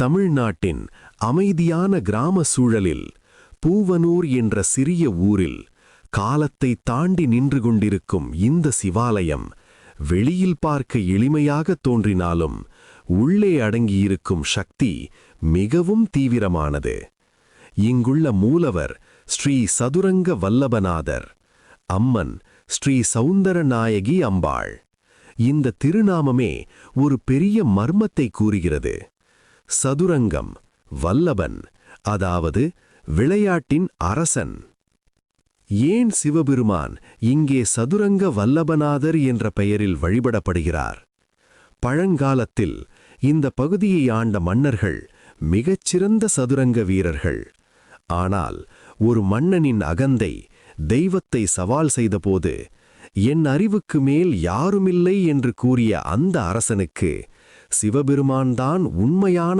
தமிழ்நாட்டின் அமைதியான கிராம சூழலில் பூவனூர் என்ற சிறிய ஊரில் காலத்தை தாண்டி நின்று கொண்டிருக்கும் இந்த சிவாலயம் வெளியில் பார்க்க எளிமையாக தோன்றினாலும் உள்ளே அடங்கியிருக்கும் சக்தி மிகவும் தீவிரமானது. இங்குள்ள மூலவர் ஸ்ரீ சதுரங்க வல்லபநாதர், அம்மன் ஸ்ரீ சௌந்தரநாயகி அம்பாள். இந்த திருநாமமே ஒரு பெரிய மர்மத்தை கூறுகிறது. சதுரங்கம், வல்லபன், அதாவது விளையாட்டின் அரசன். ஏன் சிவபெருமான் இங்கே சதுரங்க வல்லபநாதர் என்ற பெயரில் வழிபடப்படுகிறார்? பழங்காலத்தில் இந்த பகுதியை ஆண்ட மன்னர்கள் மிகச்சிறந்த சதுரங்க வீரர்கள். ஆனால் ஒரு மன்னனின் அகந்தை தெய்வத்தை சவால் செய்தபோது, என் அறிவுக்கு மேல் யாருமில்லை என்று கூறிய அந்த அரசனுக்கு சிவபெருமான்தான் உண்மையான